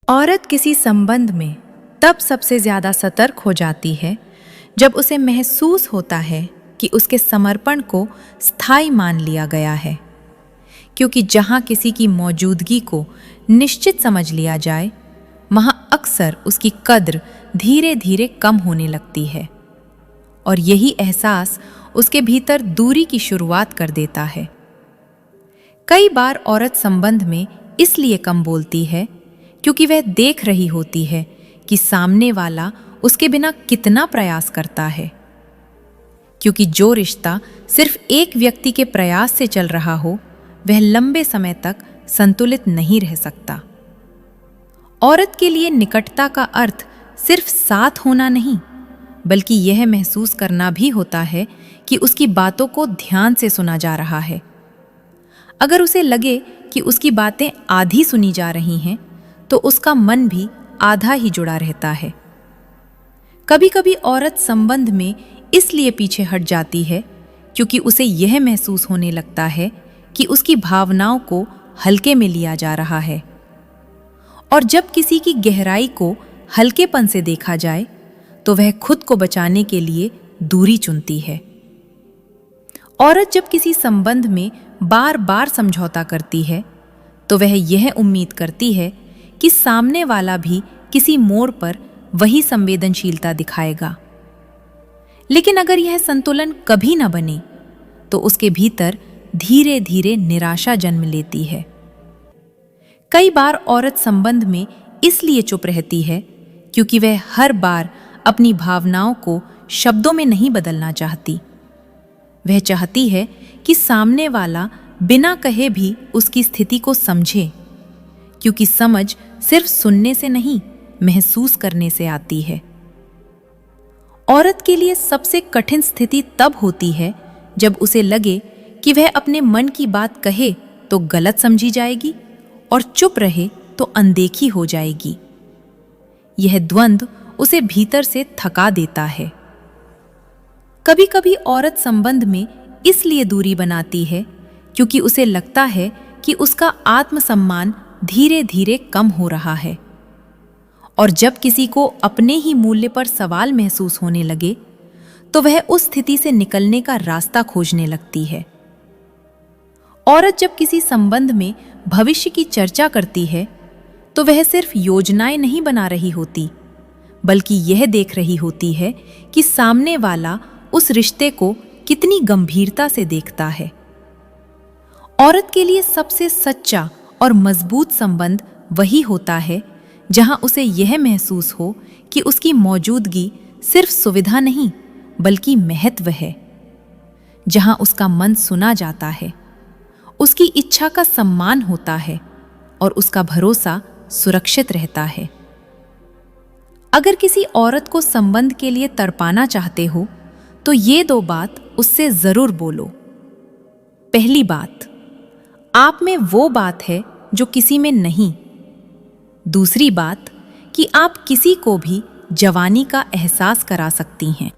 औरत किसी संबंध में तब सबसे ज्यादा सतर्क हो जाती है जब उसे महसूस होता है कि उसके समर्पण को स्थायी मान लिया गया है। क्योंकि जहां किसी की मौजूदगी को निश्चित समझ लिया जाए, वहां अक्सर उसकी कद्र धीरे धीरे कम होने लगती है और यही एहसास उसके भीतर दूरी की शुरुआत कर देता है। कई बार औरत संबंध में इसलिए कम बोलती है क्योंकि वह देख रही होती है कि सामने वाला उसके बिना कितना प्रयास करता है। क्योंकि जो रिश्ता सिर्फ एक व्यक्ति के प्रयास से चल रहा हो, वह लंबे समय तक संतुलित नहीं रह सकता। औरत के लिए निकटता का अर्थ सिर्फ साथ होना नहीं, बल्कि यह महसूस करना भी होता है कि उसकी बातों को ध्यान से सुना जा रहा है। अगर उसे लगे कि उसकी बातें आधी सुनी जा रही हैं, तो उसका मन भी आधा ही जुड़ा रहता है। कभी-कभी औरत संबंध में इसलिए पीछे हट जाती है क्योंकि उसे यह महसूस होने लगता है कि उसकी भावनाओं को हल्के में लिया जा रहा है। और जब किसी की गहराई को हल्केपन से देखा जाए, तो वह खुद को बचाने के लिए दूरी चुनती है। औरत जब किसी संबंध में बार-बार समझौता करती है, तो वह यह उम्मीद करती है कि सामने वाला भी किसी मोड़ पर वही संवेदनशीलता दिखाएगा। लेकिन अगर यह संतुलन कभी न बने, तो उसके भीतर धीरे धीरे निराशा जन्म लेती है। कई बार औरत संबंध में इसलिए चुप रहती है क्योंकि वह हर बार अपनी भावनाओं को शब्दों में नहीं बदलना चाहती। वह चाहती है कि सामने वाला बिना कहे भी उसकी स्थिति को समझे, क्योंकि समझ सिर्फ सुनने से नहीं, महसूस करने से आती है। औरत के लिए सबसे कठिन स्थिति तब होती है जब उसे लगे कि वह अपने मन की बात कहे तो गलत समझी जाएगी और चुप रहे तो अनदेखी हो जाएगी। यह द्वंद्व उसे भीतर से थका देता है। कभी-कभी औरत संबंध में इसलिए दूरी बनाती है क्योंकि उसे लगता है कि उसका आत्मसम्मान धीरे धीरे कम हो रहा है। और जब किसी को अपने ही मूल्य पर सवाल महसूस होने लगे, तो वह उस स्थिति से निकलने का रास्ता खोजने लगती है। औरत जब किसी संबंध में भविष्य की चर्चा करती है, तो वह सिर्फ योजनाएं नहीं बना रही होती, बल्कि यह देख रही होती है कि सामने वाला उस रिश्ते को कितनी गंभीरता से देखता है। औरत के लिए सबसे सच्चा और मजबूत संबंध वही होता है जहां उसे यह महसूस हो कि उसकी मौजूदगी सिर्फ सुविधा नहीं, बल्कि महत्व है। जहां उसका मन सुना जाता है, उसकी इच्छा का सम्मान होता है और उसका भरोसा सुरक्षित रहता है। अगर किसी औरत को संबंध के लिए तड़पाना चाहते हो, तो ये दो बात उससे जरूर बोलो। पहली बात, आप में वो बात है जो किसी में नहीं। दूसरी बात कि आप किसी को भी जवानी का एहसास करा सकती हैं।